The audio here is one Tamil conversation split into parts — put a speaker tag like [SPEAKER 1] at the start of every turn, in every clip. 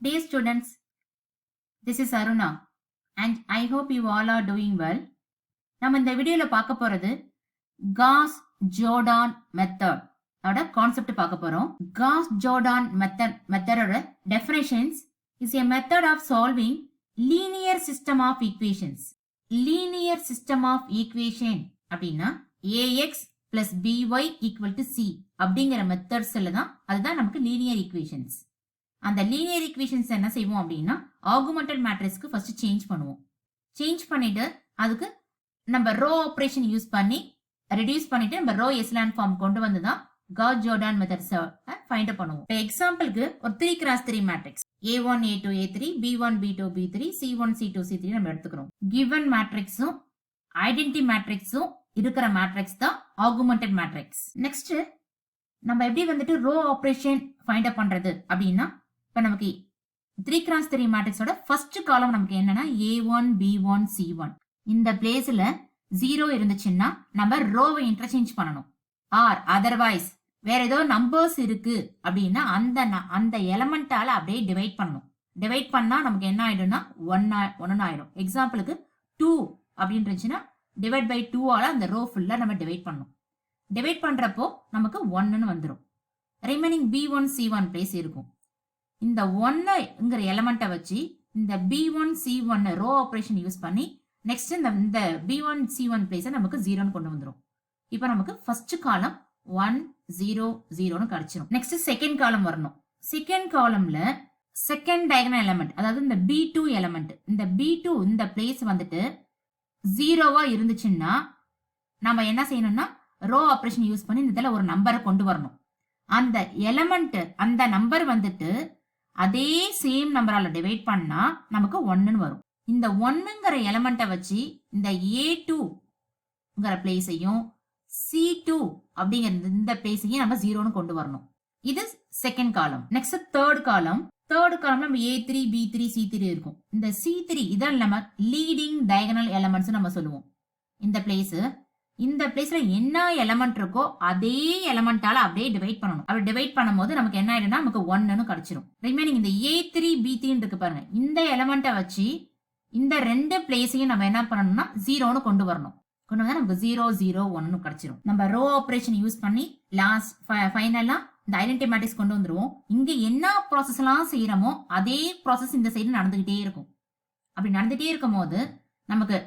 [SPEAKER 1] Dear students, this is Aruna and I hope you all are doing well. நம்ம இந்த வீடியோல பார்க்க போறது காஸ் ஜோர்டான் மெத்தட் ஓட கான்செப்ட் பார்க்க போறோம். காஸ் ஜோர்டான் மெத்தடோட definitions is a method of solving linear system of equations. linear system of equation அப்படின்னா ax plus by equal to c அப்படிங்கிற மெத்தட்ஸ்ல தான் அதுதான் நமக்கு linear equations. அந்த லீனியர் ஈக்குவேஷன்ஸ் என்ன செய்வோம் அப்படின்னா ஆகுமெண்டட் மேட்ரிக்ஸ்க்கு ஃபர்ஸ்ட் சேஞ்ச் பண்ணுவோம். சேஞ்ச் பண்ணிட்டு அதுக்கு நம்ம ரோ ஆபரேஷன் யூஸ் பண்ணி ரெடியூஸ் பண்ணிட்டு நம்ம ரோ எஸ்லான் ஃபார்ம் கொண்டு வந்து தான் cos Jordan methods find out பண்ணுவோம். இப்போ எக்ஸாம்பிளுக்கு ஒரு 3x3 matrix a1 a2 a3 b1 b2 b3 c1 c2 c3 நம்ம எடுத்துக்கிறோம். கிவன் மேட்ரிக்ஸும் ஐடென்டிட்டி மேட்ரிக்ஸும் இருக்கிற மேட்ரிக்ஸ் தான் ஆகுமெண்டட் மேட்ரிக்ஸ். நெக்ஸ்ட் நம்ம எப்படி வந்துட்டு ரோ ஆபரேஷன் ஃபைண்ட் அவுட் பண்றது அப்படின்னா இப்போ நமக்கு 3x3 மேட்ரிக்ஸோட ஃபர்ஸ்ட் காலம் நமக்கு என்னன்னா a1 b1 c1 இந்த பிளேஸ்ல 0 இருந்துச்சுன்னா நம்ம ரோவை இன்டர்சேஞ்ச் பண்ணணும். ஆர் அதர்வைஸ் வேற ஏதோ நம்பர்ஸ் இருக்கு அப்படின்னா அந்த எலமெண்டால அப்படியே டிவைட் பண்ணணும். டிவைட் பண்ணா நமக்கு என்ன ஆயிடும்னா 1 ஆயிடும். எக்ஸாம்பிளுக்கு 2 அப்படின்னு இருந்துச்சுன்னா டிவைட் பை 2 ஆல அந்த ரோ ஃபுல்லா நம்ம டிவைட் பண்ணணும். டிவைட் பண்றப்போ நமக்கு 1ன்னு வந்துடும். ரிமைனிங் b1 c1 பிளேஸ் இருக்கும். இந்த 1ங்கிற எலமெண்ட்டை வச்சு இந்த b1 c1 row operation use பண்ணி நெக்ஸ்ட் இந்த b1 c1 பிளேஸை நமக்கு 0ன்னு கொண்டு வந்துடும். இப்போ நமக்கு ஃபர்ஸ்ட் காலம் 1 0 0ன்னு கிடைச்சிடும். நெக்ஸ்ட் செகண்ட் காலம் வரணும். செகண்ட் காலம்ல செகண்ட் டயகனல் எலமெண்ட் அதாவது இந்த b2 எலமெண்ட் இந்த b2 இந்த பிளேஸ் வந்துட்டு 0வா இருந்துச்சுன்னா நம்ம என்ன செய்யணும்னா ரோ ஆபரேஷன் யூஸ் பண்ணி இந்த இதில் ஒரு நம்பரை கொண்டு வரணும். அந்த எலமெண்ட் அந்த நம்பர் வந்துட்டு அதே சேம் நம்பரால டிவைட் பண்ணா நமக்கு 1ன்னு வரும். இந்த 1ங்கிற எலமெண்ட்டை வச்சு இந்த a2ங்கிற பிளேஸையும் c2 அப்படிங்கிற இந்த பிளேஸையும் நம்ம 0ன்னு கொண்டு வரணும். இது செகண்ட் காலம். நெக்ஸ்ட் தேர்ட் காலம் நம்ம a3 b3 c3 இருக்கும். இந்த c3 இதான் நம்ம லீடிங் டயகனல் எலமெண்ட்ஸ் நம்ம சொல்லுவோம். இந்த பிளேஸ்ல என்ன எலமெண்ட் இருக்கோ அதே எலமெண்டால அப்படியே டிவைட் பண்ணணும். அப்படி டிவைட் பண்ணும்போது நமக்கு என்ன ஆயிடும்னா நமக்கு 1ன்னு கிடைச்சிரும். ரிமைனிங் இந்த a3 b3 இருக்கு பாருங்க இந்த எலமெண்ட்டை வச்சு இந்த ரெண்டு பிளேஸையும் நம்ம என்ன பண்ணணும்னா 0ன்னு கொண்டு வரணும். கொண்டு வந்தா நமக்கு 0 0 1ன்னு கிடைச்சிரும். நம்ம ரோ ஆபரேஷன் யூஸ் பண்ணி லாஸ்ட் ஃபைனலா இந்த ஐடென்டிட்டி மேட்ரிக்ஸ் கொண்டு வந்துருவோம். இங்க என்ன ப்ராசஸ் எல்லாம் செய்யறோமோ அதே ப்ராசஸ் இந்த சைடு நடந்துகிட்டே இருக்கும். அப்படி நடந்துகிட்டே இருக்கும் போது நமக்கு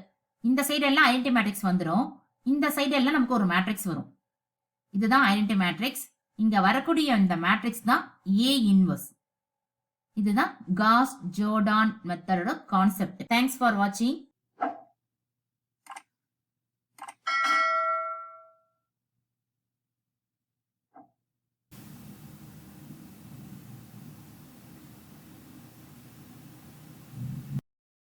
[SPEAKER 1] இந்த சைடு எல்லாம் ஐடென்டிட்டி மேட்ரிக்ஸ் வந்துடும். இந்த சைடு எல்லாம் நமக்கு ஒரு மேட்ரிக்ஸ் வரும். இதுதான் ஐடென்டிட்டி மேட்ரிக்ஸ். இங்க வரக்கூடிய இந்த மேட்ரிக்ஸ் தான் A இன்வர்ஸ். இதுதான் காஸ் ஜோர்டான் மெத்தடோட கான்செப்ட். தேங்க்ஸ் ஃபார் வாட்சிங்.